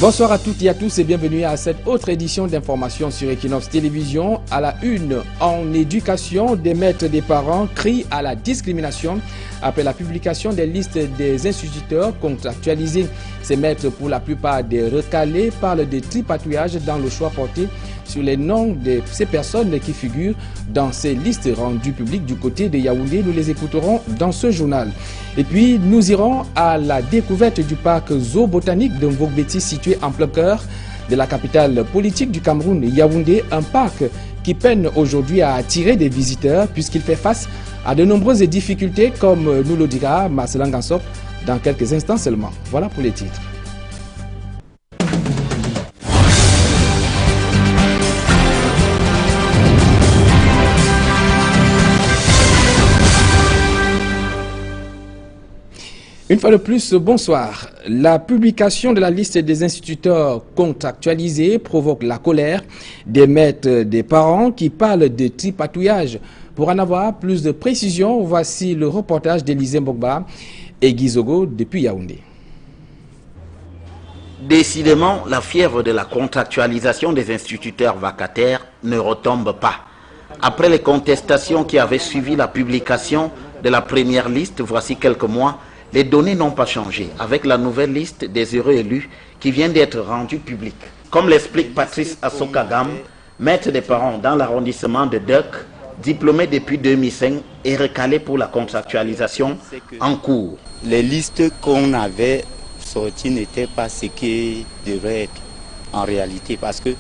Bonsoir à toutes et à tous et bienvenue à cette autre édition d'information sur Equinox Télévision. À la une, en éducation, des maîtres des parents crient à la discrimination après la publication des listes des instituteurs contractualisés. Ces maîtres, pour la plupart des recalés, parlent de tripatouillage dans le choix porté sur les noms de ces personnes qui figurent dans ces listes rendues publiques du côté de Yaoundé. Nous les écouterons dans ce journal. Et puis, nous irons à la découverte du parc zoobotanique de Mvogbeti situé en plein cœur de la capitale politique du Cameroun, Yaoundé, un parc qui peine aujourd'hui à attirer des visiteurs puisqu'il fait face à de nombreuses difficultés comme nous le dira Marcelin Gansop dans quelques instants seulement. Voilà pour les titres. Une fois de plus, bonsoir. La publication de la liste des instituteurs contractualisés provoque la colère des maîtres des parents qui parlent de tripatouillage. Pour en avoir plus de précisions, voici le reportage d'Élisée Mbogba et Guizogo depuis Yaoundé. Décidément, la fièvre de la contractualisation des instituteurs vacataires ne retombe pas. Après les contestations qui avaient suivi la publication de la première liste, voici quelques mois, les données n'ont pas changé avec la nouvelle liste des heureux élus qui vient d'être rendue publique. Comme l'explique Patrice Assokagam, maître des parents dans l'arrondissement de Deuk, diplômé depuis 2005 et recalé pour la contractualisation en cours. Les listes qu'on avait sorties n'étaient pas ce qui devrait être en réalité parce que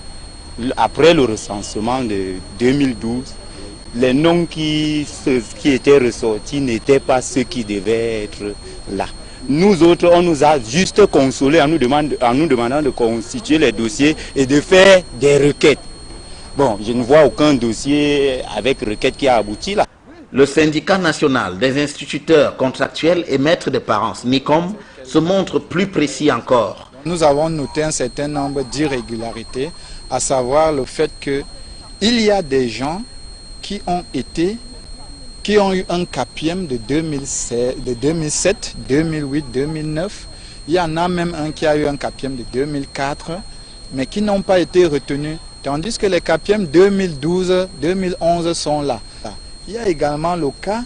après le recensement de 2012, les noms qui étaient ressortis n'étaient pas ceux qui devaient être là. Nous autres, on nous a juste consolés en nous demandant de constituer les dossiers et de faire des requêtes. Bon, je ne vois aucun dossier avec requête qui a abouti là. Le syndicat national des instituteurs contractuels et maîtres de parents, NICOM, se montre plus précis encore. Nous avons noté un certain nombre d'irrégularités, à savoir le fait qu'il y a des gens qui ont eu un CAPIEM de 2007, 2008, 2009. Il y en a même un qui a eu un CAPIEM de 2004, mais qui n'ont pas été retenus. Tandis que les CAPIEM 2012, 2011 sont là. Il y a également le cas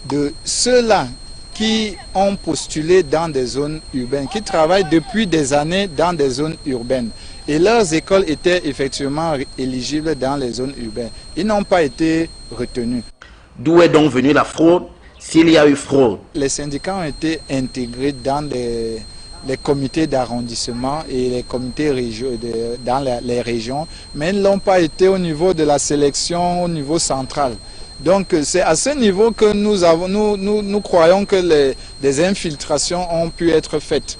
de ceux-là qui ont postulé dans des zones urbaines, qui travaillent depuis des années dans des zones urbaines. Et leurs écoles étaient effectivement éligibles dans les zones urbaines. Ils n'ont pas été retenus. D'où est donc venue la fraude, s'il y a eu fraude? Les syndicats ont été intégrés dans les comités d'arrondissement et les comités dans les régions, mais ils n'ont pas été au niveau de la sélection au niveau central. Donc c'est à ce niveau que nous croyons que des infiltrations ont pu être faites.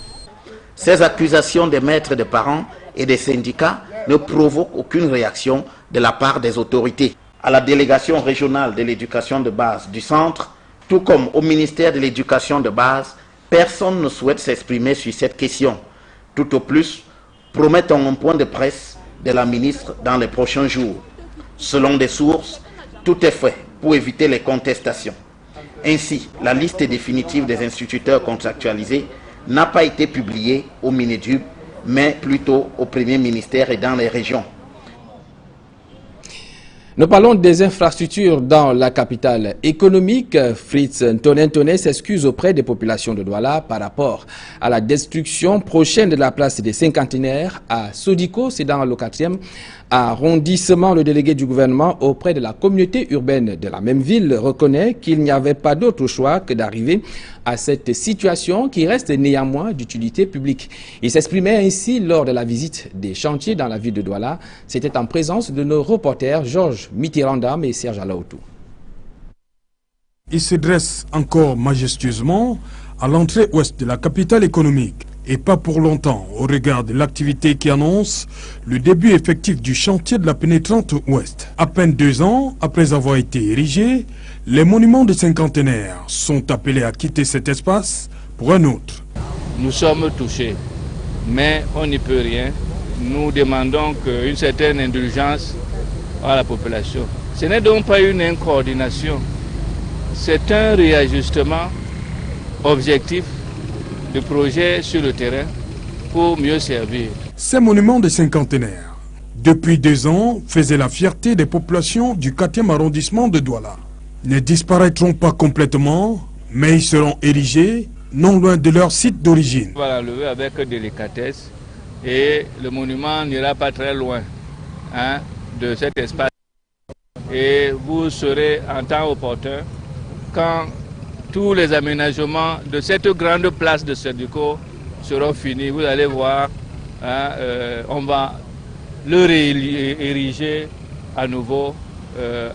Ces accusations des maîtres de parents et des syndicats ne provoquent aucune réaction de la part des autorités. À la délégation régionale de l'éducation de base du centre, tout comme au ministère de l'éducation de base, personne ne souhaite s'exprimer sur cette question. Tout au plus, promettons un point de presse de la ministre dans les prochains jours. Selon des sources, tout est fait pour éviter les contestations. Ainsi, la liste définitive des instituteurs contractualisés n'a pas été publiée au Minédub, mais plutôt au Premier ministère et dans les régions. Nous parlons des infrastructures dans la capitale économique. Fritz Ntoné s'excuse auprès des populations de Douala par rapport à la destruction prochaine de la place des Cinquantenaires à Sodiko, c'est dans le 4e arrondissement. Le délégué du gouvernement auprès de la communauté urbaine de la même ville reconnaît qu'il n'y avait pas d'autre choix que d'arriver à cette situation qui reste néanmoins d'utilité publique. Il s'exprimait ainsi lors de la visite des chantiers dans la ville de Douala. C'était en présence de nos reporters Georges Mitterrandam et Serge Alaoutou. Il se dresse encore majestueusement à l'entrée ouest de la capitale économique. Et pas pour longtemps au regard de l'activité qui annonce le début effectif du chantier de la pénétrante ouest. À peine 2 ans après avoir été érigés, les monuments de cinquantenaires sont appelés à quitter cet espace pour un autre. Nous sommes touchés, mais on n'y peut rien. Nous demandons une certaine indulgence à la population. Ce n'est donc pas une incoordination, c'est un réajustement objectif de projet sur le terrain pour mieux servir. Ces monuments des cinquantenaires, depuis 2 ans, faisaient la fierté des populations du 4e arrondissement de Douala. Ne disparaîtront pas complètement, mais ils seront érigés non loin de leur site d'origine. On va l'enlever avec délicatesse et le monument n'ira pas très loin de cet espace. Et vous serez en temps opportun quand tous les aménagements de cette grande place de Sédiko seront finis. Vous allez voir, on va le réériger à nouveau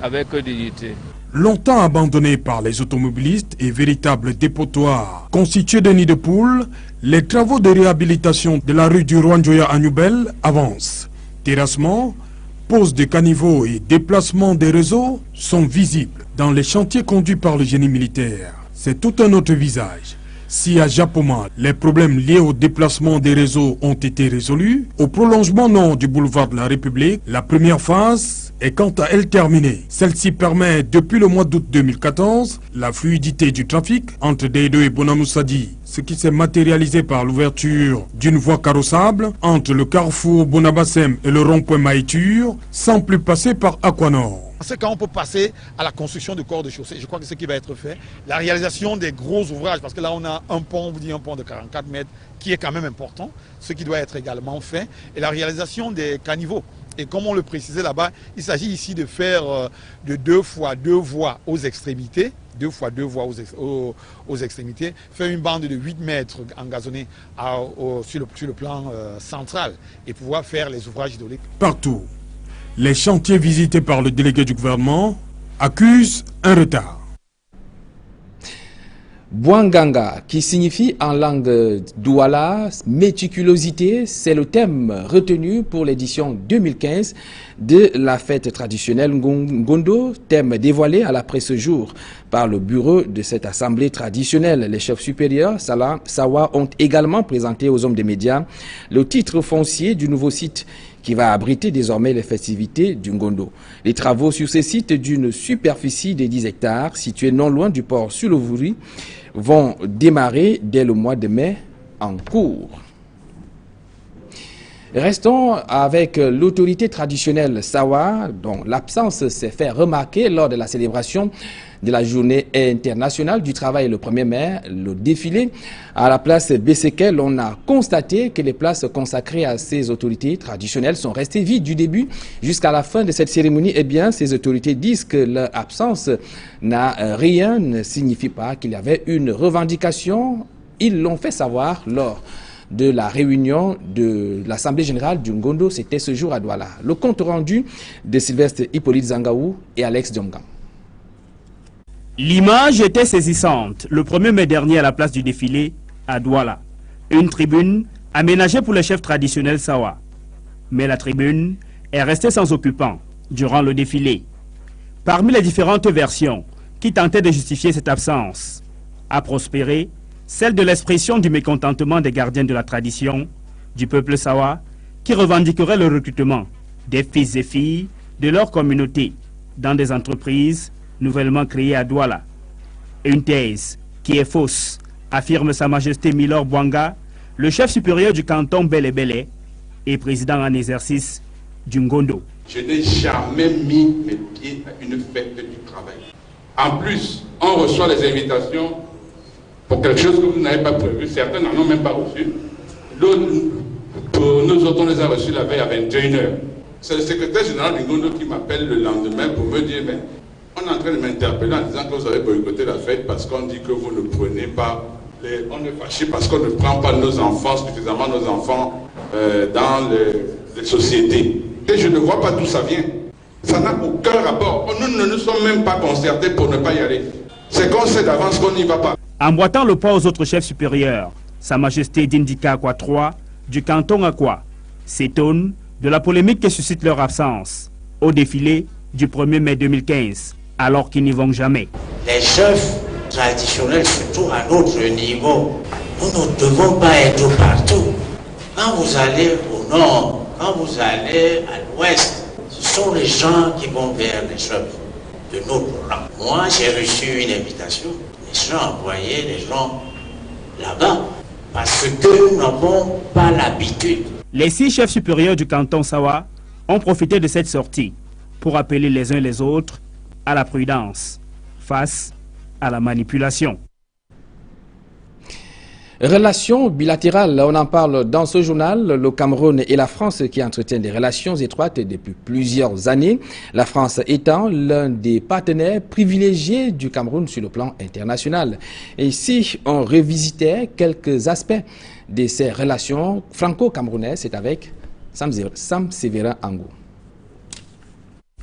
avec dignité. Longtemps abandonné par les automobilistes et véritable dépotoir constitué de nids de poules, les travaux de réhabilitation de la rue du Rwandjoya à Noubel avancent. Terrassement, pose de caniveaux et déplacement des réseaux sont visibles dans les chantiers conduits par le génie militaire. C'est tout un autre visage. Si à Japoma, les problèmes liés au déplacement des réseaux ont été résolus, au prolongement nord du boulevard de la République, la première phase est quant à elle terminée. Celle-ci permet, depuis le mois d'août 2014, la fluidité du trafic entre Deido et Bonamoussadi, ce qui s'est matérialisé par l'ouverture d'une voie carrossable entre le carrefour Bonabassem et le rond-point Maïtur, sans plus passer par Aquanor. C'est quand on peut passer à la construction de corps de chaussée. Je crois que c'est ce qui va être fait. La réalisation des gros ouvrages, parce que là on a un pont, on vous dit un pont de 44 mètres, qui est quand même important, ce qui doit être également fait. Et la réalisation des caniveaux. Et comme on le précisait là-bas, il s'agit ici de faire de 2 fois 2 voies aux extrémités. 2 fois 2 voies aux extrémités. Faire une bande de 8 mètres engazonnée sur le plan central. Et pouvoir faire les ouvrages hydrauliques. Partout, les chantiers visités par le délégué du gouvernement accusent un retard. Bwanganga, qui signifie en langue douala méticulosité, c'est le thème retenu pour l'édition 2015 de la fête traditionnelle Ngondo, thème dévoilé à la presse ce jour par le bureau de cette assemblée traditionnelle. Les chefs supérieurs Sawa ont également présenté aux hommes des médias le titre foncier du nouveau site qui va abriter désormais les festivités du Ngondo. Les travaux sur ce site d'une superficie de 10 hectares, situé non loin du port sur le Vouri, vont démarrer dès le mois de mai en cours. Restons avec l'autorité traditionnelle Sawa, dont l'absence s'est fait remarquer lors de la célébration de la journée internationale du travail le 1er mai. Le défilé à la place Bessékel, on a constaté que les places consacrées à ces autorités traditionnelles sont restées vides du début jusqu'à la fin de cette cérémonie. Eh bien, ces autorités disent que leur absence n'a rien, ne signifie pas qu'il y avait une revendication. Ils l'ont fait savoir lors de la réunion de l'Assemblée générale du Ngondo, c'était ce jour à Douala. Le compte rendu de Sylvestre Hippolyte Zangaou et Alex Diomgan. L'image était saisissante le 1er mai dernier à la place du défilé à Douala. Une tribune aménagée pour les chefs traditionnels Sawa. Mais la tribune est restée sans occupant durant le défilé. Parmi les différentes versions qui tentaient de justifier cette absence, a prospéré celle de l'expression du mécontentement des gardiens de la tradition, du peuple Sawa, qui revendiquerait le recrutement des fils et filles de leur communauté dans des entreprises nouvellement créées à Douala. Une thèse qui est fausse, affirme Sa Majesté Milor Bwanga, le chef supérieur du canton Bélé-Bélé et président en exercice du Ngondo. Je n'ai jamais mis mes pieds à une fête du travail. En plus, on reçoit les invitations pour quelque chose que vous n'avez pas prévu. Certains n'en ont même pas reçu. Pour nous autres, on les a reçus la veille à 21h. C'est le secrétaire général du Ngondo qui m'appelle le lendemain pour me dire, mais on est en train de m'interpeller en disant que vous avez boycotté la fête parce qu'on dit que vous ne prenez pas, on est fâché parce qu'on ne prend pas nos enfants, suffisamment nos enfants dans les sociétés. Et je ne vois pas d'où ça vient. Ça n'a aucun rapport. Nous ne nous sommes même pas concertés pour ne pas y aller. C'est qu'on sait d'avance qu'on n'y va pas. Emboîtant le pas aux autres chefs supérieurs, Sa Majesté d'Indika Akwa III du canton Akwa s'étonne de la polémique que suscite leur absence au défilé du 1er mai 2015, alors qu'ils n'y vont jamais. Les chefs traditionnels, surtout à notre niveau, nous ne devons pas être partout. Quand vous allez au nord, quand vous allez à l'ouest, ce sont les gens qui vont vers les chefs de notre rang. Moi, j'ai reçu une invitation. J'ai envoyé les gens là-bas parce que nous n'avons pas l'habitude Les 6 chefs supérieurs du canton Sawa ont profité de cette sortie pour appeler les uns les autres à la prudence face à la manipulation. Relations bilatérales, on en parle dans ce journal. Le Cameroun et la France qui entretiennent des relations étroites depuis plusieurs années. La France étant l'un des partenaires privilégiés du Cameroun sur le plan international. Et ici, on revisitait quelques aspects de ces relations franco-camerounaises. C'est avec Sam Sévérin Angou.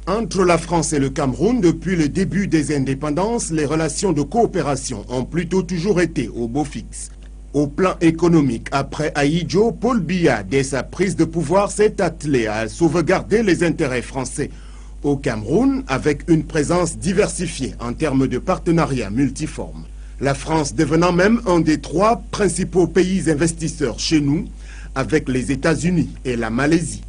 Entre la France et le Cameroun, depuis le début des indépendances, les relations de coopération ont plutôt toujours été au beau fixe. Au plan économique, après Ahidjo, Paul Biya, dès sa prise de pouvoir, s'est attelé à sauvegarder les intérêts français au Cameroun avec une présence diversifiée en termes de partenariats multiformes. La France devenant même un des 3 principaux pays investisseurs chez nous, avec les États-Unis et la Malaisie.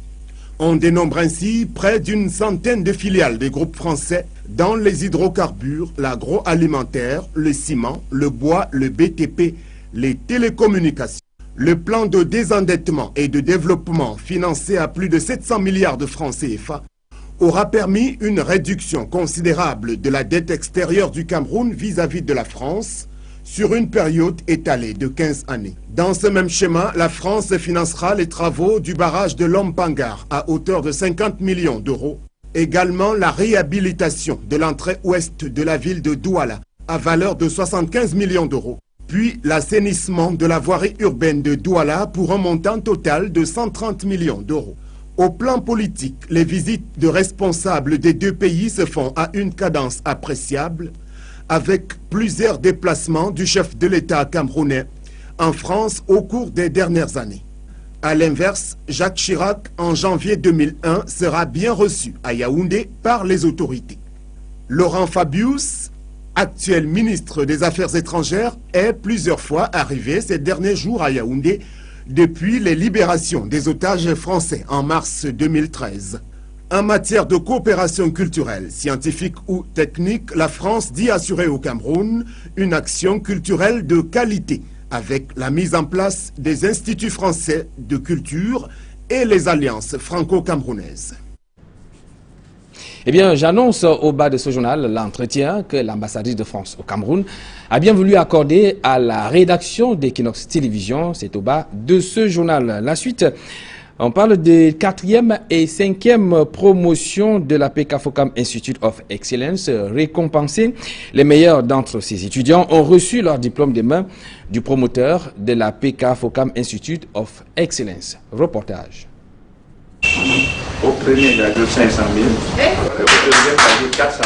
On dénombre ainsi près d'une centaine de filiales des groupes français dans les hydrocarbures, l'agroalimentaire, le ciment, le bois, le BTP, les télécommunications. Le plan de désendettement et de développement financé à plus de 700 milliards de francs CFA aura permis une réduction considérable de la dette extérieure du Cameroun vis-à-vis de la France sur une période étalée de 15 années. Dans ce même schéma, la France financera les travaux du barrage de Lompangar à hauteur de 50 millions d'euros. Également la réhabilitation de l'entrée ouest de la ville de Douala à valeur de 75 millions d'euros. Puis l'assainissement de la voirie urbaine de Douala pour un montant total de 130 millions d'euros. Au plan politique, les visites de responsables des 2 pays se font à une cadence appréciable, avec plusieurs déplacements du chef de l'État camerounais en France au cours des dernières années. A l'inverse, Jacques Chirac, en janvier 2001, sera bien reçu à Yaoundé par les autorités. Laurent Fabius, actuel ministre des Affaires étrangères, est plusieurs fois arrivé ces derniers jours à Yaoundé depuis les libérations des otages français en mars 2013. En matière de coopération culturelle, scientifique ou technique, la France dit assurer au Cameroun une action culturelle de qualité avec la mise en place des instituts français de culture et les alliances franco-camerounaises. Eh bien, j'annonce au bas de ce journal l'entretien que l'ambassadrice de France au Cameroun a bien voulu accorder à la rédaction d'Equinox Télévision. C'est au bas de ce journal. La suite, on parle de 4e et 5e promotion de la PK Focam Institute of Excellence. Récompensés, les meilleurs d'entre ces étudiants ont reçu leur diplôme des mains du promoteur de la PK Focam Institute of Excellence. Reportage. Au premier, il y a 500 000. Au deuxième, il y a 400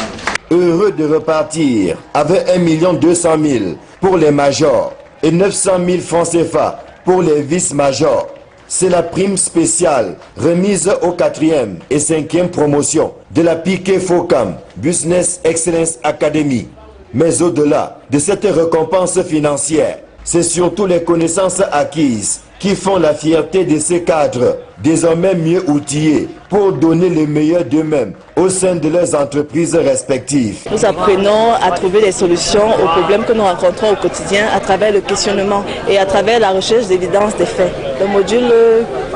000. Heureux de repartir avec 1 200 000 pour les majors et 900 000 francs CFA pour les vice-majors. C'est la prime spéciale remise aux 4e et 5e promotions de la PK Focam Business Excellence Academy. Mais au-delà de cette récompense financière, c'est surtout les connaissances acquises qui font la fierté de ces cadres, désormais mieux outillés pour donner le meilleur d'eux-mêmes au sein de leurs entreprises respectives. Nous apprenons à trouver des solutions aux problèmes que nous rencontrons au quotidien à travers le questionnement et à travers la recherche d'évidence des faits. Le module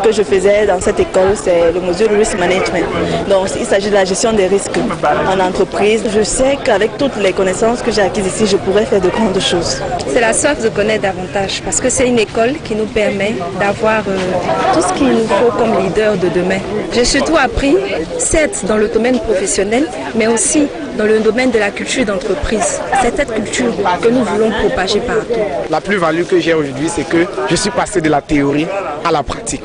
que je faisais dans cette école, c'est le module Risk Management. Donc il s'agit de la gestion des risques en entreprise. Je sais qu'avec toutes les connaissances que j'ai acquises ici, je pourrais faire de grandes choses. C'est la soif de connaître davantage parce que c'est une école qui nous permet d'avoir tout ce qu'il nous faut comme leader de demain. J'ai surtout appris, certes dans le domaine professionnel, mais aussi dans le domaine de la culture d'entreprise. C'est cette culture que nous voulons propager partout. La plus-value que j'ai aujourd'hui, c'est que je suis passé de la théorie à la pratique.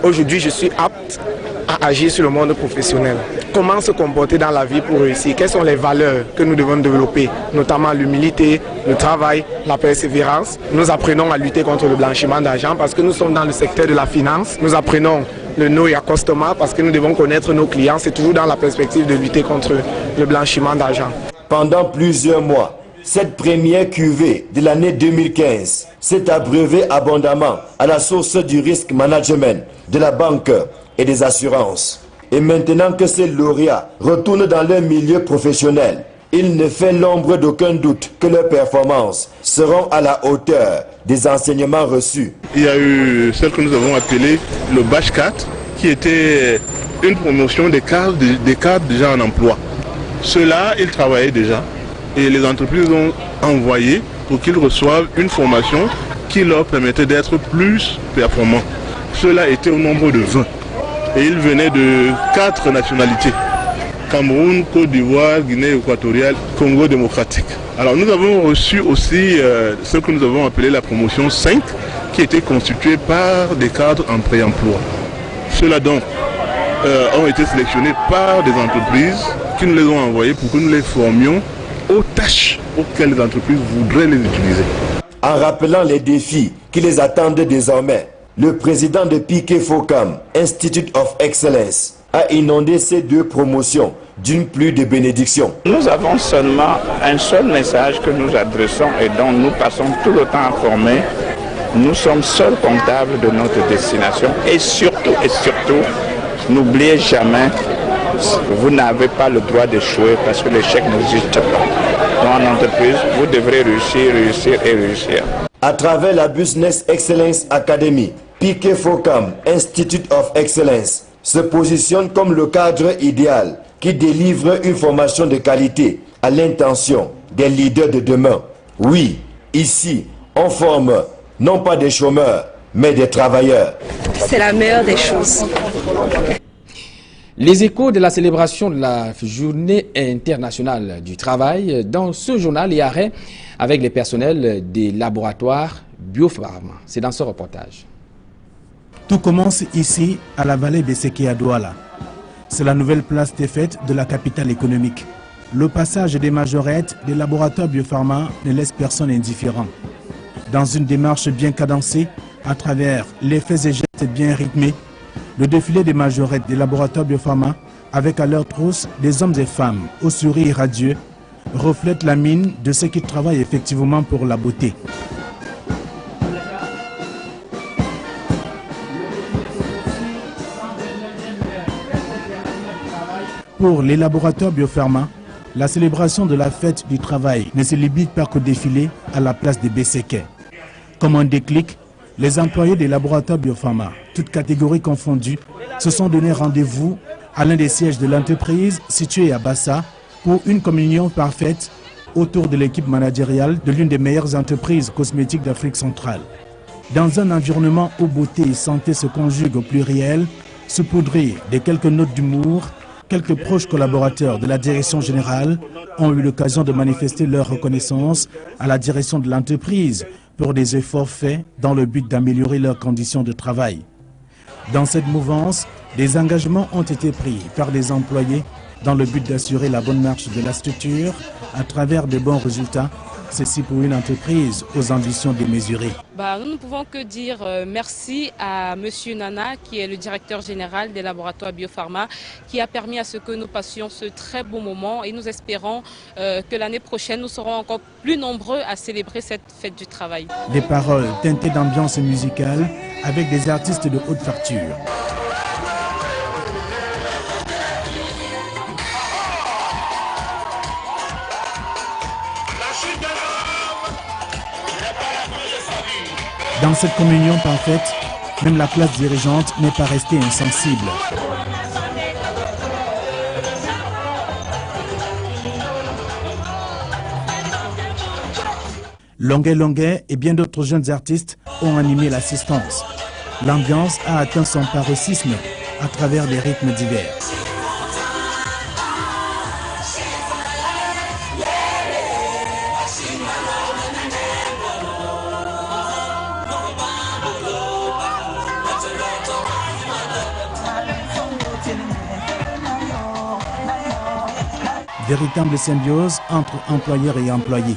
Aujourd'hui, je suis apte à agir sur le monde professionnel. Comment se comporter dans la vie pour réussir? Quelles sont les valeurs que nous devons développer? Notamment l'humilité, le travail, la persévérance. Nous apprenons à lutter contre le blanchiment d'argent parce que nous sommes dans le secteur de la finance. Nous apprenons le know your customer parce que nous devons connaître nos clients. C'est toujours dans la perspective de lutter contre le blanchiment d'argent. Pendant plusieurs mois, cette première cuvée de l'année 2015 s'est abreuvée abondamment à la source du risk management de la banque et des assurances. Et maintenant que ces lauréats retournent dans leur milieu professionnel, Il ne fait l'ombre d'aucun doute que leurs performances seront à la hauteur des enseignements reçus. Il y a eu celle que nous avons appelée le Batch 4, qui était une promotion des cadres déjà en emploi. Ceux-là, ils travaillaient déjà et les entreprises ont envoyé pour qu'ils reçoivent une formation qui leur permettait d'être plus performants. Ceux-là étaient au nombre de 20 et ils venaient de 4 nationalités. Cameroun, Côte d'Ivoire, Guinée équatoriale, Congo démocratique. Alors nous avons reçu aussi ce que nous avons appelé la promotion 5, qui était constituée par des cadres en pré-emploi. Ceux-là donc ont été sélectionnés par des entreprises qui nous les ont envoyés pour que nous les formions aux tâches auxquelles les entreprises voudraient les utiliser. En rappelant les défis qui les attendent désormais, le président de Piquet Focam, Institute of Excellence, a inondé ces 2 promotions d'une pluie de bénédictions. Nous avons seulement un seul message que nous adressons et dont nous passons tout le temps à former. Nous sommes seuls comptables de notre destination et surtout, n'oubliez jamais, vous n'avez pas le droit d'échouer parce que l'échec n'existe pas. Dans l'entreprise, vous devrez réussir. À travers la Business Excellence Academy, Piquet Focam, Institute of Excellence, se positionne comme le cadre idéal qui délivre une formation de qualité à l'intention des leaders de demain. Oui, ici, on forme non pas des chômeurs, mais des travailleurs. C'est la meilleure des choses. Les échos de la célébration de la Journée internationale du travail dans ce journal et arrêt avec les personnels des laboratoires Biopharma. C'est dans ce reportage. Tout commence ici, à la vallée de Séké à Douala. C'est la nouvelle place des fêtes de la capitale économique. Le passage des majorettes des laboratoires Biopharma ne laisse personne indifférent. Dans une démarche bien cadencée, à travers les faits et gestes bien rythmés, le défilé des majorettes des laboratoires Biopharma, avec à leur trousse des hommes et femmes au sourire radieux, reflète la mine de ceux qui travaillent effectivement pour la beauté. Pour les laboratoires Biopharma, la célébration de la fête du travail ne se limite pas qu'au défilé à la place de Besséké. Comme un déclic, les employés des laboratoires Biopharma, toutes catégories confondues, se sont donné rendez-vous à l'un des sièges de l'entreprise situé à Bassa pour une communion parfaite autour de l'équipe managériale de l'une des meilleures entreprises cosmétiques d'Afrique centrale. Dans un environnement où beauté et santé se conjuguent au pluriel, saupoudré de quelques notes d'humour, quelques proches collaborateurs de la direction générale ont eu l'occasion de manifester leur reconnaissance à la direction de l'entreprise pour des efforts faits dans le but d'améliorer leurs conditions de travail. Dans cette mouvance, des engagements ont été pris par les employés dans le but d'assurer la bonne marche de la structure à travers de bons résultats, ceci pour une entreprise aux ambitions démesurées. Nous ne pouvons que dire merci à M. Nana, qui est le directeur général des laboratoires Biopharma, qui a permis à ce que nous passions ce très beau moment et nous espérons que l'année prochaine, nous serons encore plus nombreux à célébrer cette fête du travail. Des paroles teintées d'ambiance musicale avec des artistes de haute facture. Dans cette communion parfaite, même la classe dirigeante n'est pas restée insensible. Longuet et bien d'autres jeunes artistes ont animé l'assistance. L'ambiance a atteint son paroxysme à travers des rythmes divers. Véritable symbiose entre employeurs et employés.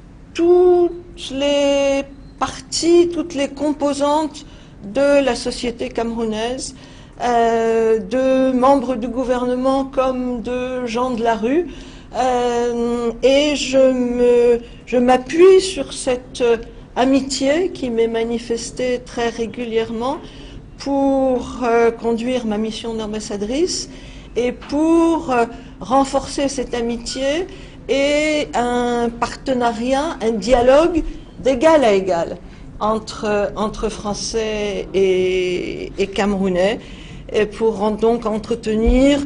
toutes les parties, toutes les composantes de la société camerounaise, de membres du gouvernement comme de gens de la rue, et je m'appuie sur cette amitié qui m'est manifestée très régulièrement pour conduire ma mission d'ambassadrice et pour renforcer cette amitié et un partenariat, un dialogue d'égal à égal entre Français et Camerounais, et pour donc entretenir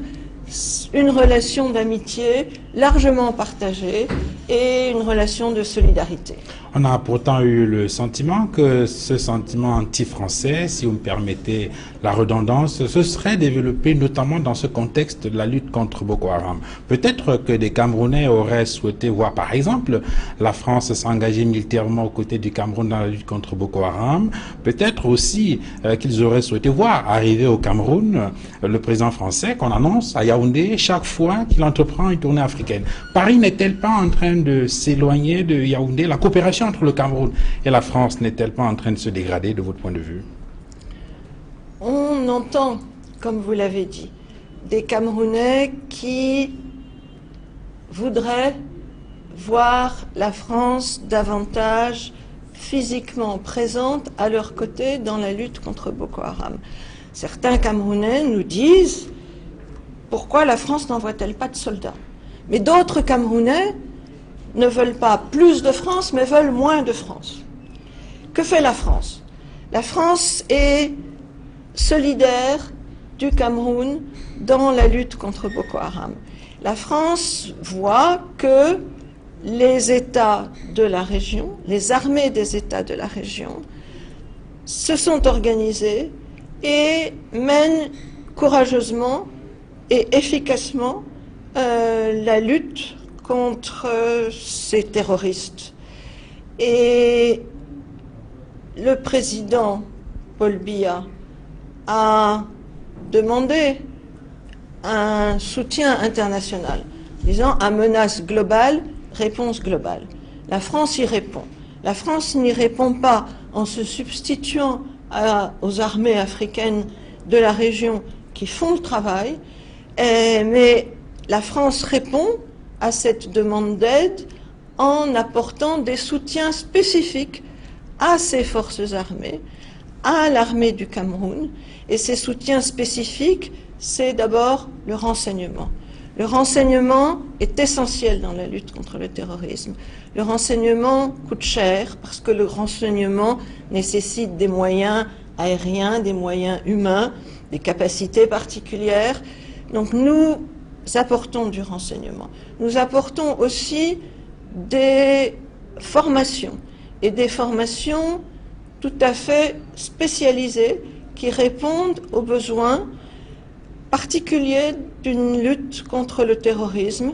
une relation d'amitié largement partagée et une relation de solidarité. On a pourtant eu le sentiment que ce sentiment anti-français, si vous me permettez la redondance, se serait développé notamment dans ce contexte de la lutte contre Boko Haram. Peut-être que des Camerounais auraient souhaité voir, par exemple, la France s'engager militairement aux côtés du Cameroun dans la lutte contre Boko Haram. Peut-être aussi qu'ils auraient souhaité voir arriver au Cameroun le président français qu'on annonce à Yaoundé chaque fois qu'il entreprend une tournée africaine. Paris n'est-elle pas en train de s'éloigner de Yaoundé? La coopération entre le Cameroun et la France n'est-elle pas en train de se dégrader de votre point de vue? On entend, comme vous l'avez dit, des Camerounais qui voudraient voir la France davantage physiquement présente à leur côté dans la lutte contre Boko Haram. Certains Camerounais nous disent pourquoi la France n'envoie-t-elle pas de soldats? Mais d'autres Camerounais ne veulent pas plus de France, mais veulent moins de France. Que fait la France? La France est solidaire du Cameroun dans la lutte contre Boko Haram. La France voit que les États de la région, les armées des États de la région, se sont organisés et mènent courageusement et efficacement la lutte contre ces terroristes. Et le président Paul Biya a demandé un soutien international, disant à menace globale, réponse globale. La France y répond. La France n'y répond pas en se substituant aux armées africaines de la région qui font le travail, mais la France répond à cette demande d'aide en apportant des soutiens spécifiques à ces forces armées, à l'armée du Cameroun. Et ces soutiens spécifiques, c'est d'abord le renseignement. Le renseignement est essentiel dans la lutte contre le terrorisme. Le renseignement coûte cher parce que le renseignement nécessite des moyens aériens, des moyens humains, des capacités particulières. Donc nous apportons du renseignement. Nous apportons aussi des formations, et des formations tout à fait spécialisées qui répondent aux besoins particuliers d'une lutte contre le terrorisme.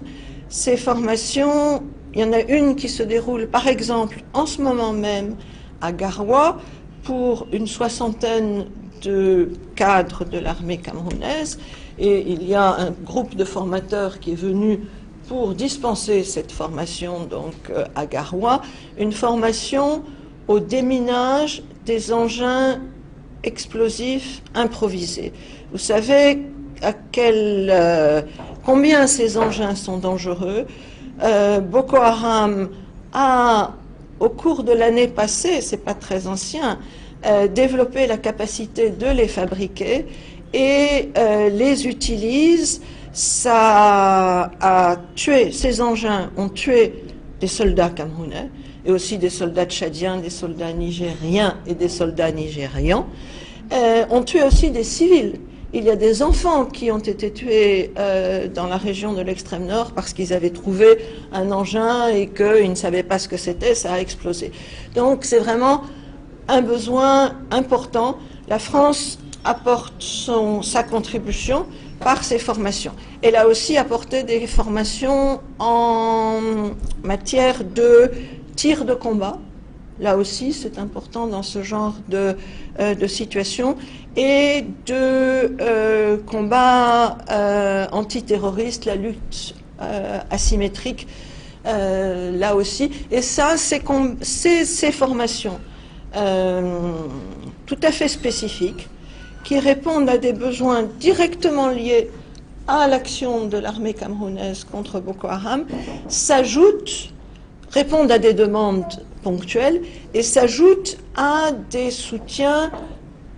Ces formations, il y en a une qui se déroule par exemple en ce moment même à Garoua pour une soixantaine de cadres de l'armée camerounaise, et il y a un groupe de formateurs qui est venu pour dispenser cette formation donc à Garoua, une formation au déminage des engins explosifs improvisés. Vous savez combien ces engins sont dangereux. Boko Haram a, au cours de l'année passée, c'est pas très ancien, développé la capacité de les fabriquer et les utilise. Ça a tué, ces engins ont tué des soldats camerounais et aussi des soldats tchadiens, des soldats nigériens et des soldats nigérians. Ont tué aussi des civils. Il y a des enfants qui ont été tués dans la région de l'extrême nord parce qu'ils avaient trouvé un engin et qu'ils ne savaient pas ce que c'était, ça a explosé. Donc c'est vraiment un besoin important. La France apporte sa contribution par ses formations. Elle a aussi apporté des formations en matière de tir de combat. Là aussi, c'est important dans ce genre de situation, et de combat antiterroriste, la lutte asymétrique là aussi. Et ça, ces formations tout à fait spécifiques qui répondent à des besoins directement liés à l'action de l'armée camerounaise contre Boko Haram, répondent à des demandes ponctuelles et s'ajoutent à des soutiens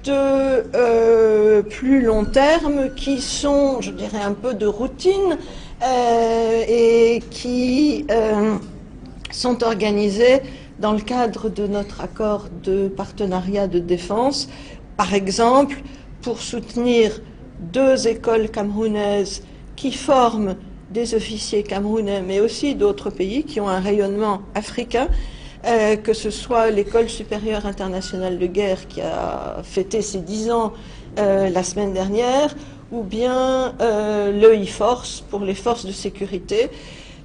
de plus long terme qui sont, je dirais, un peu de routine et qui sont organisés dans le cadre de notre accord de partenariat de défense, par exemple pour soutenir 2 écoles camerounaises qui forment des officiers camerounais, mais aussi d'autres pays qui ont un rayonnement africain, que ce soit l'École supérieure internationale de guerre qui a fêté ses 10 ans la semaine dernière, ou bien l'EI-Force pour les forces de sécurité.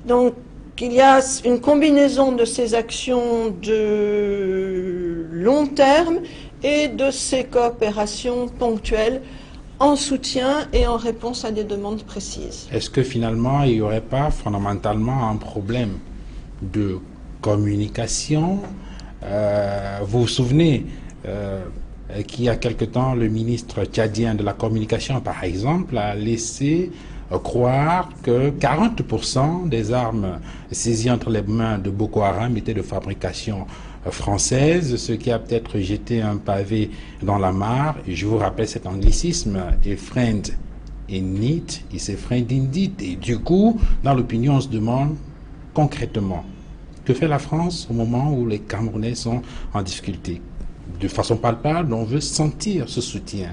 Donc il y a une combinaison de ces actions de long terme et de ces coopérations ponctuelles en soutien et en réponse à des demandes précises. Est-ce que finalement il n'y aurait pas fondamentalement un problème de communication? Vous vous souvenez qu'il y a quelque temps, le ministre tchadien de la communication, par exemple, a laissé croire que 40% des armes saisies entre les mains de Boko Haram étaient de fabrication française, ce qui a peut-être jeté un pavé dans la mare. Et je vous rappelle cet anglicisme, a friend in need is a friend indeed. Et du coup, dans l'opinion, on se demande concrètement, que fait la France au moment où les Camerounais sont en difficulté? De façon palpable, on veut sentir ce soutien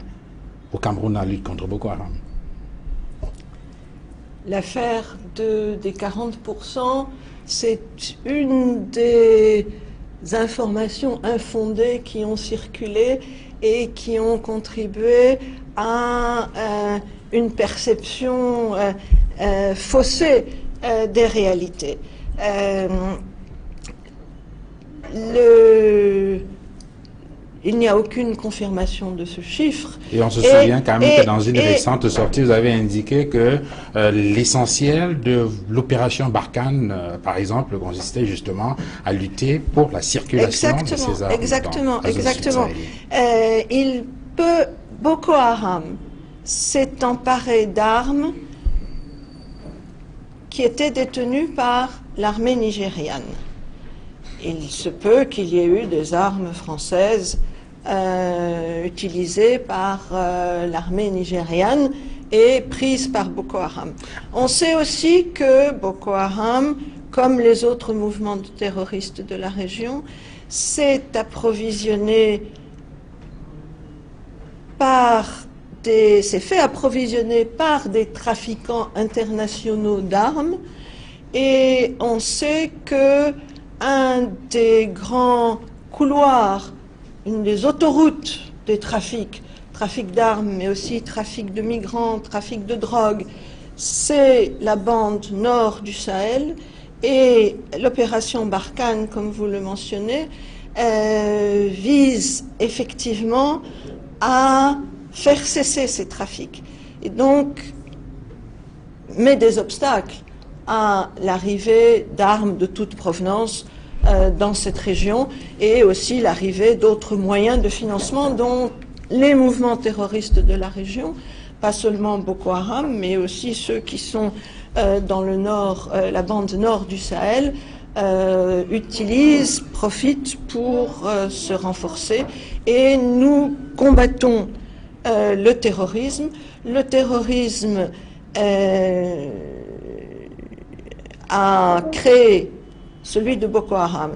au Cameroun à la lutte contre Boko Haram. L'affaire des 40%, c'est une des informations infondées qui ont circulé et qui ont contribué à une perception faussée des réalités. Il n'y a aucune confirmation de ce chiffre. Et on se souvient quand même que dans une récente sortie, vous avez indiqué que l'essentiel de l'opération Barkhane, par exemple, consistait justement à lutter pour la circulation de ces armes. Exactement. Boko Haram s'est emparé d'armes qui étaient détenues par l'armée nigériane. Il se peut qu'il y ait eu des armes françaises utilisées par l'armée nigériane et prises par Boko Haram. On sait aussi que Boko Haram, comme les autres mouvements terroristes de la région, s'est fait approvisionner par des trafiquants internationaux d'armes, et on sait que un des grands couloirs, une des autoroutes des trafic d'armes, mais aussi trafic de migrants, trafic de drogue, c'est la bande nord du Sahel, et l'opération Barkhane, comme vous le mentionnez, vise effectivement à faire cesser ces trafics. Et donc, met des obstacles à l'arrivée d'armes de toute provenance dans cette région, et aussi l'arrivée d'autres moyens de financement dont les mouvements terroristes de la région, pas seulement Boko Haram, mais aussi ceux qui sont dans le nord, la bande nord du Sahel, profitent pour se renforcer. Et nous combattons le terrorisme. Le terrorisme a créé, celui de Boko Haram,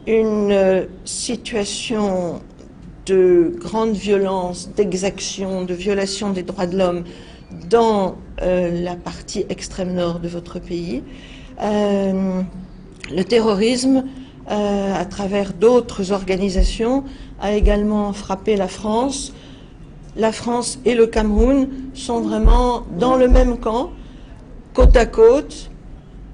une situation de grande violence, d'exaction, de violation des droits de l'homme dans la partie extrême nord de votre pays. Le terrorisme, à travers d'autres organisations, a également frappé la France. La France et le Cameroun sont vraiment dans le même camp, côte à côte.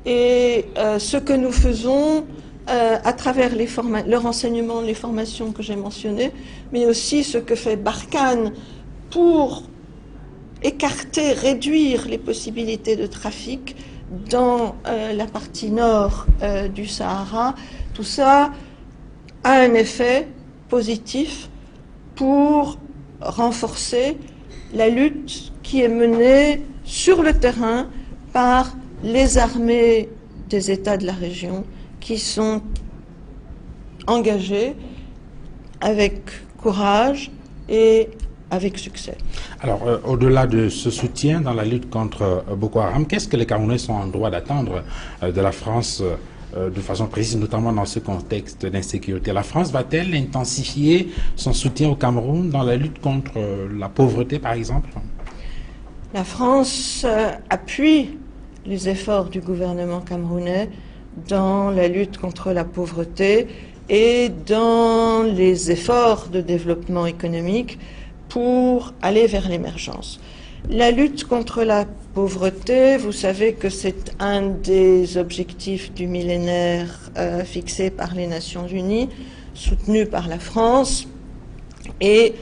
Et ce que nous faisons à travers le renseignement, les formations que j'ai mentionnées, mais aussi ce que fait Barkhane pour écarter, réduire les possibilités de trafic dans la partie nord du Sahara, tout ça a un effet positif pour renforcer la lutte qui est menée sur le terrain par les armées des États de la région qui sont engagés avec courage et avec succès. Alors, au-delà de ce soutien dans la lutte contre Boko Haram, qu'est-ce que les Camerounais sont en droit d'attendre de la France de façon précise, notamment dans ce contexte d'insécurité? La France va-t-elle intensifier son soutien au Cameroun dans la lutte contre la pauvreté, par exemple? La France appuie les efforts du gouvernement camerounais dans la lutte contre la pauvreté et dans les efforts de développement économique pour aller vers l'émergence. La lutte contre la pauvreté, vous savez que c'est un des objectifs du millénaire fixé par les Nations Unies, soutenu par la France, et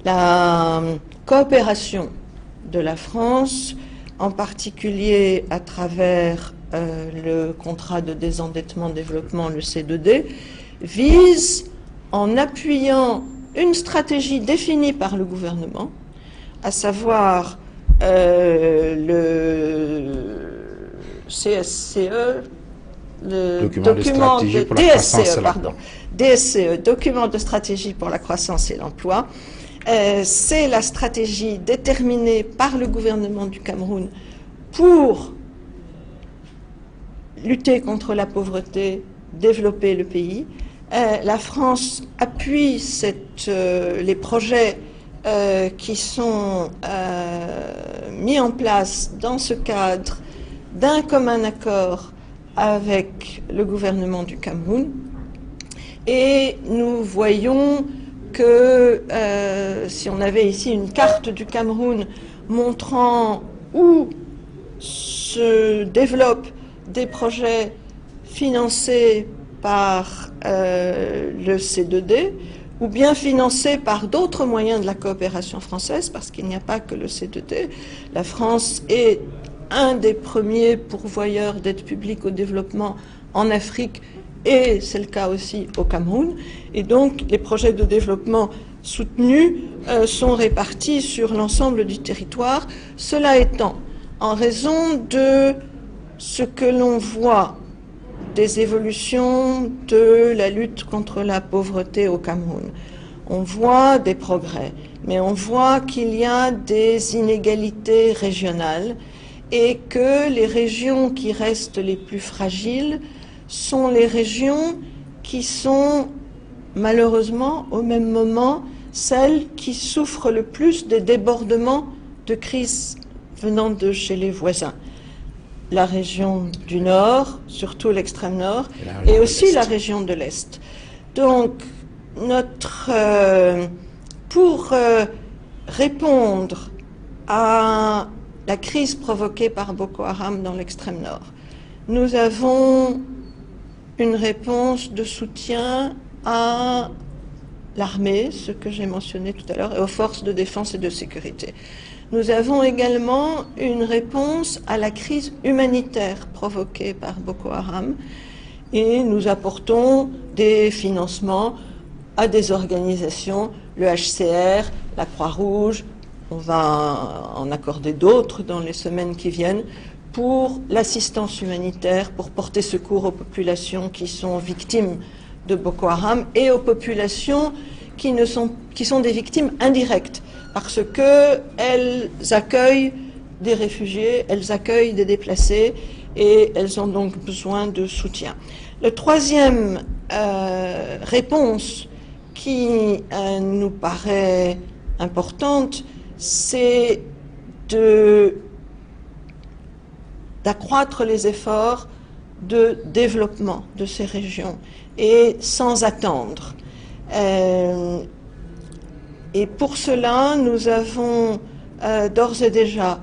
la coopération de la France, en particulier à travers le contrat de désendettement-développement, le C2D, vise, en appuyant une stratégie définie par le gouvernement, à savoir le CSCE, le document de DSCE, pardon, DSCE, document de stratégie pour la croissance et l'emploi. C'est la stratégie déterminée par le gouvernement du Cameroun pour lutter contre la pauvreté, développer le pays. La France appuie les projets qui sont mis en place dans ce cadre d'un commun accord avec le gouvernement du Cameroun. Et nous voyons que si on avait ici une carte du Cameroun montrant où se développent des projets financés par le C2D ou bien financés par d'autres moyens de la coopération française, parce qu'il n'y a pas que le C2D. La France est un des premiers pourvoyeurs d'aide publique au développement en Afrique, et c'est le cas aussi au Cameroun. Et donc, les projets de développement soutenus sont répartis sur l'ensemble du territoire. Cela étant, en raison de ce que l'on voit des évolutions de la lutte contre la pauvreté au Cameroun, on voit des progrès, mais on voit qu'il y a des inégalités régionales et que les régions qui restent les plus fragiles sont les régions qui sont malheureusement au même moment celles qui souffrent le plus des débordements de crise venant de chez les voisins. La région du Nord, surtout l'extrême Nord, et aussi la région de l'Est. Donc, pour répondre à la crise provoquée par Boko Haram dans l'extrême Nord, nous avons une réponse de soutien à l'armée, ce que j'ai mentionné tout à l'heure, et aux forces de défense et de sécurité. Nous avons également une réponse à la crise humanitaire provoquée par Boko Haram et nous apportons des financements à des organisations, le HCR, la Croix-Rouge, on va en accorder d'autres dans les semaines qui viennent, pour l'assistance humanitaire, pour porter secours aux populations qui sont victimes de Boko Haram et aux populations qui sont des victimes indirectes, parce qu'elles accueillent des réfugiés, elles accueillent des déplacés et elles ont donc besoin de soutien. La troisième réponse qui nous paraît importante, c'est d'accroître les efforts de développement de ces régions et sans attendre. Et pour cela, nous avons d'ores et déjà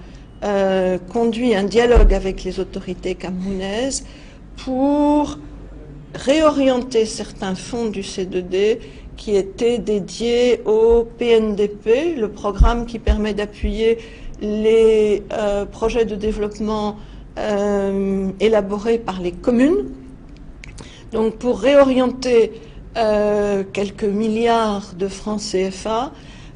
conduit un dialogue avec les autorités camerounaises pour réorienter certains fonds du C2D qui étaient dédiés au PNDP, le programme qui permet d'appuyer les projets de développement élaborés par les communes, donc pour réorienter quelques milliards de francs CFA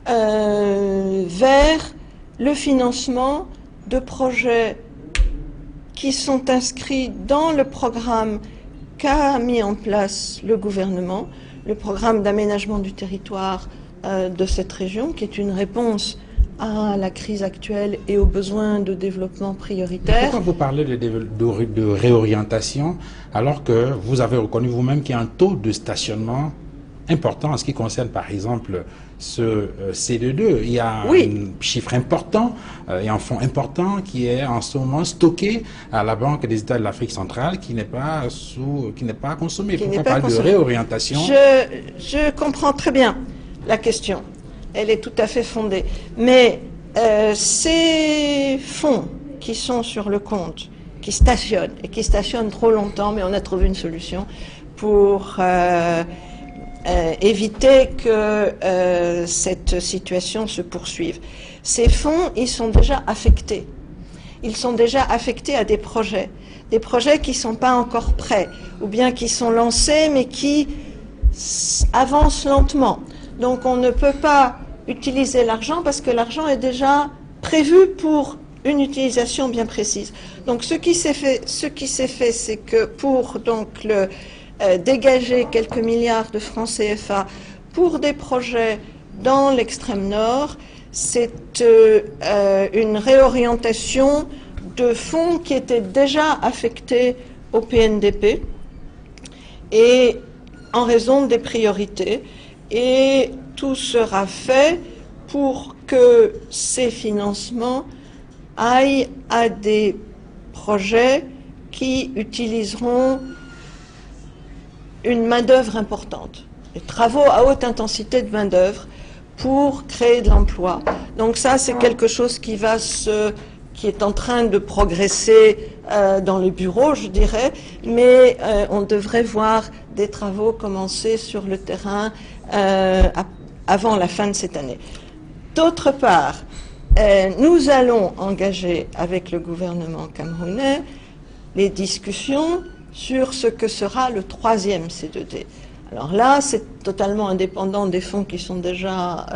vers le financement de projets qui sont inscrits dans le programme qu'a mis en place le gouvernement, le programme d'aménagement du territoire de cette région, qui est une réponse à la crise actuelle et aux besoins de développement prioritaire. Pourquoi vous parlez de réorientation alors que vous avez reconnu vous-même qu'il y a un taux de stationnement important en ce qui concerne par exemple ce CD2? Il y a un chiffre important et un fonds important qui est en ce moment stocké à la Banque des États de l'Afrique centrale qui n'est pas consommé. Pourquoi parler de réorientation? Je comprends très bien la question. Elle est tout à fait fondée. Mais ces fonds qui sont sur le compte, qui stationnent, et qui stationnent trop longtemps, mais on a trouvé une solution pour éviter que cette situation se poursuive. Ces fonds, ils sont déjà affectés. Ils sont déjà affectés à des projets qui ne sont pas encore prêts, ou bien qui sont lancés, mais qui avancent lentement. Donc on ne peut pas utiliser l'argent parce que l'argent est déjà prévu pour une utilisation bien précise. Donc ce qui s'est fait, c'est que pour donc dégager quelques milliards de francs CFA pour des projets dans l'extrême nord, c'est une réorientation de fonds qui étaient déjà affectés au PNDP et en raison des priorités. Et tout sera fait pour que ces financements aillent à des projets qui utiliseront une main-d'œuvre importante, des travaux à haute intensité de main-d'œuvre pour créer de l'emploi. Donc ça, c'est quelque chose qui est en train de progresser dans les bureaux, je dirais, mais on devrait voir des travaux commencer sur le terrain avant la fin de cette année. D'autre part, nous allons engager avec le gouvernement camerounais les discussions sur ce que sera le troisième C2D. Alors là, c'est totalement indépendant des fonds qui sont déjà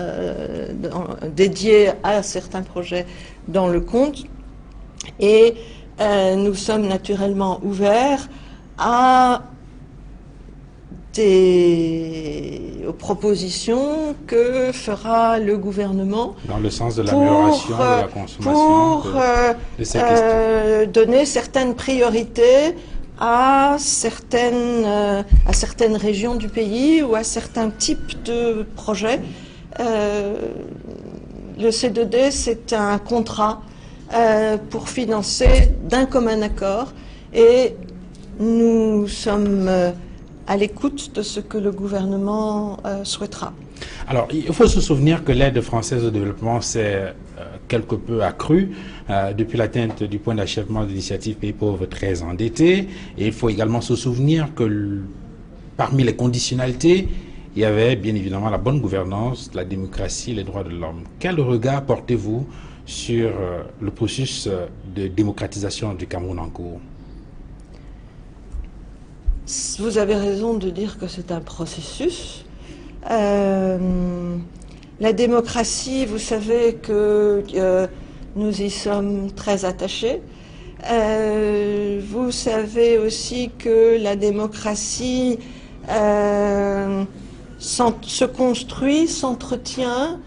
dédiés à certains projets dans le compte. Et nous sommes naturellement ouverts aux propositions que fera le gouvernement dans le sens de l'amélioration de la consommation de ces questions. Donner certaines priorités à certaines régions du pays ou à certains types de projets. Le C2D, c'est un contrat pour financer d'un commun accord et nous sommes à l'écoute de ce que le gouvernement souhaitera. Alors, il faut se souvenir que l'aide française au développement s'est quelque peu accrue depuis l'atteinte du point d'achèvement de l'initiative Pays pauvres très endettés. Et il faut également se souvenir que parmi les conditionnalités, il y avait bien évidemment la bonne gouvernance, la démocratie, les droits de l'homme. Quel regard portez-vous sur le processus de démocratisation du Cameroun en cours? Vous avez raison de dire que c'est un processus. La démocratie, vous savez que nous y sommes très attachés. Vous savez aussi que la démocratie se construit, s'entretient,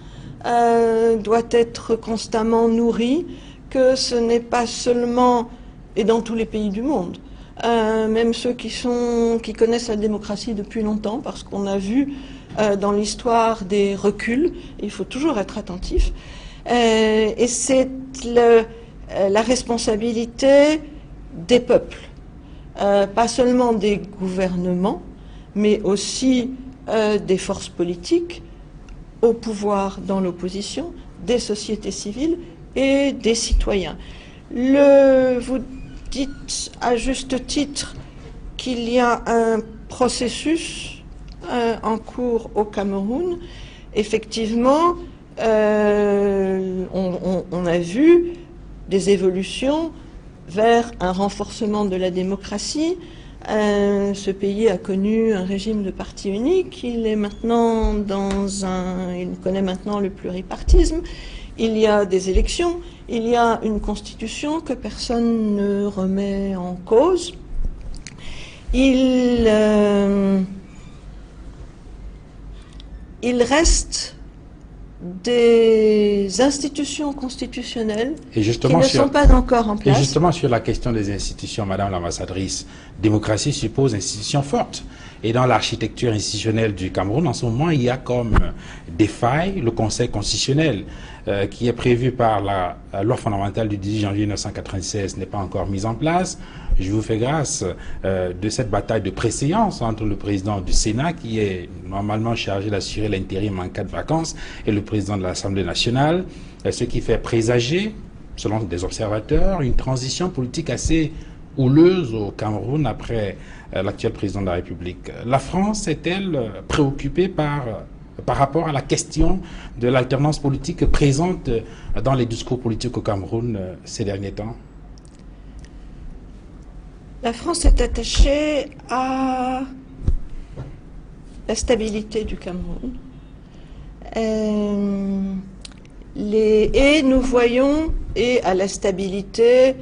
doit être constamment nourrie, que ce n'est pas seulement, et dans tous les pays du monde, même ceux qui connaissent la démocratie depuis longtemps, parce qu'on a vu dans l'histoire des reculs, il faut toujours être attentif, et c'est la responsabilité des peuples, pas seulement des gouvernements, mais aussi des forces politiques au pouvoir dans l'opposition, des sociétés civiles et des citoyens. Vous dites à juste titre qu'il y a un processus en cours au Cameroun. Effectivement, on a vu des évolutions vers un renforcement de la démocratie. Ce pays a connu un régime de parti unique, il est maintenant il connaît maintenant le pluripartisme, il y a des élections, il y a une constitution que personne ne remet en cause. Il reste des institutions constitutionnelles qui ne sont pas encore en place. Et justement, sur la question des institutions, Madame l'ambassadrice, démocratie suppose institutions fortes. Et dans l'architecture institutionnelle du Cameroun, en ce moment, il y a comme des failles le Conseil constitutionnel qui est prévu par la loi fondamentale du 10 janvier 1996 n'est pas encore mise en place. Je vous fais grâce de cette bataille de préséance entre le président du Sénat, qui est normalement chargé d'assurer l'intérim en cas de vacances, et le président de l'Assemblée nationale, ce qui fait présager, selon des observateurs, une transition politique assez houleuse au Cameroun après l'actuel président de la République. La France est-elle préoccupée par rapport à la question de l'alternance politique présente dans les discours politiques au Cameroun ces derniers temps? La France est attachée à la stabilité du Cameroun. Et nous voyons, et à la stabilité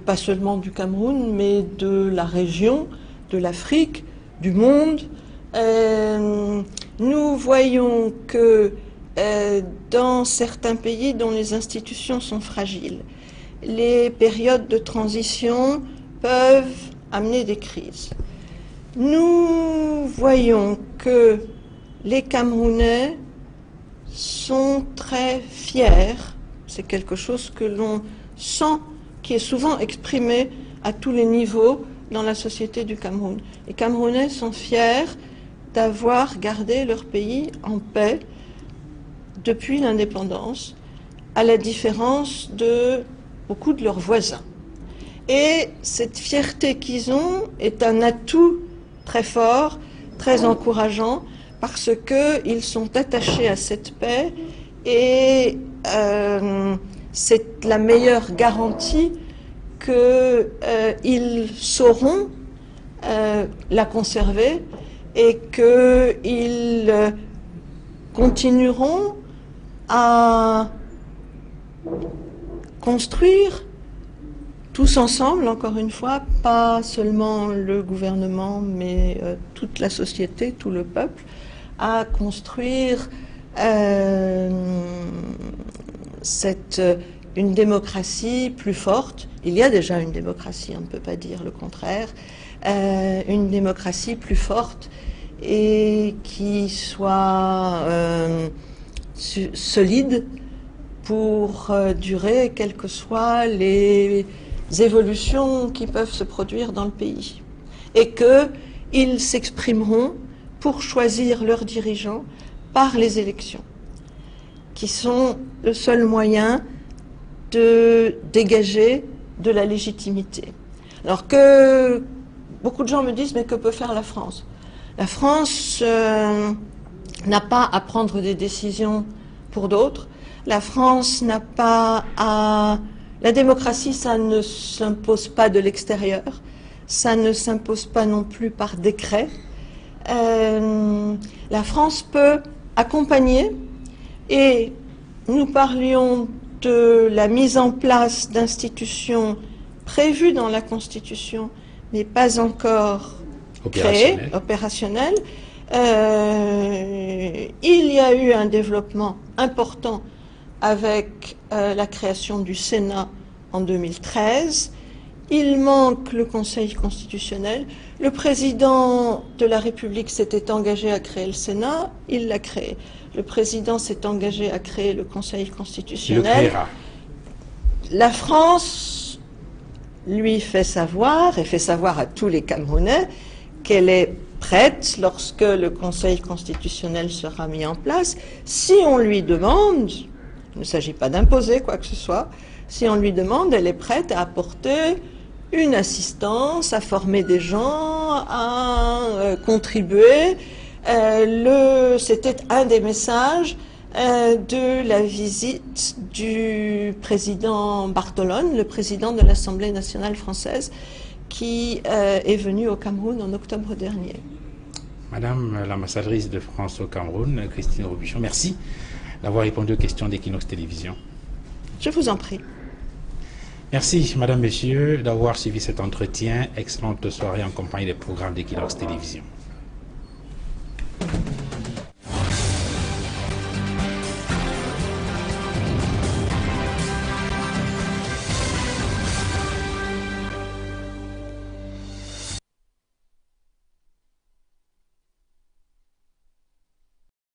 pas seulement du Cameroun, mais de la région, de l'Afrique, du monde. Nous voyons que dans certains pays dont les institutions sont fragiles, les périodes de transition peuvent amener des crises. Nous voyons que les Camerounais sont très fiers, c'est quelque chose que l'on sent, qui est souvent exprimé à tous les niveaux dans la société du Cameroun. Les Camerounais sont fiers d'avoir gardé leur pays en paix depuis l'indépendance, à la différence de beaucoup de leurs voisins. Et cette fierté qu'ils ont est un atout très fort, très encourageant, parce qu'ils sont attachés à cette paix et c'est la meilleure garantie qu'ils sauront la conserver et qu'ils continueront à construire tous ensemble, encore une fois, pas seulement le gouvernement, mais toute la société, tout le peuple, à construire une démocratie plus forte. Il y a déjà une démocratie, on ne peut pas dire le contraire, une démocratie plus forte et qui soit solide pour durer, quelles que soient les évolutions qui peuvent se produire dans le pays. Et qu'ils s'exprimeront pour choisir leurs dirigeants par les élections, qui sont le seul moyen de dégager de la légitimité. Alors que beaucoup de gens me disent, mais que peut faire la France? La France n'a pas à prendre des décisions pour d'autres. La France n'a pas à... La démocratie, ça ne s'impose pas de l'extérieur. Ça ne s'impose pas non plus par décret. La France peut accompagner, et nous parlions de la mise en place d'institutions prévues dans la Constitution, mais pas encore créées, opérationnelles. Il y a eu un développement important avec la création du Sénat en 2013. Il manque le Conseil constitutionnel. Le président de la République s'était engagé à créer le Sénat, il l'a créé. Le président s'est engagé à créer le Conseil constitutionnel. Il le créera. La France lui fait savoir, et fait savoir à tous les Camerounais, qu'elle est prête lorsque le Conseil constitutionnel sera mis en place. Si on lui demande, il ne s'agit pas d'imposer quoi que ce soit, si on lui demande, elle est prête à apporter une assistance, à former des gens, à contribuer. C'était un des messages de la visite du président Bartolone, le président de l'Assemblée nationale française, qui est venu au Cameroun en octobre dernier. Madame l'ambassadrice de France au Cameroun, Christine Robuchon, merci d'avoir répondu aux questions d'Equinox Télévision. Je vous en prie. Merci, Madame, Messieurs, d'avoir suivi cet entretien. Excellente soirée en compagnie des programmes d'Equinox Télévision.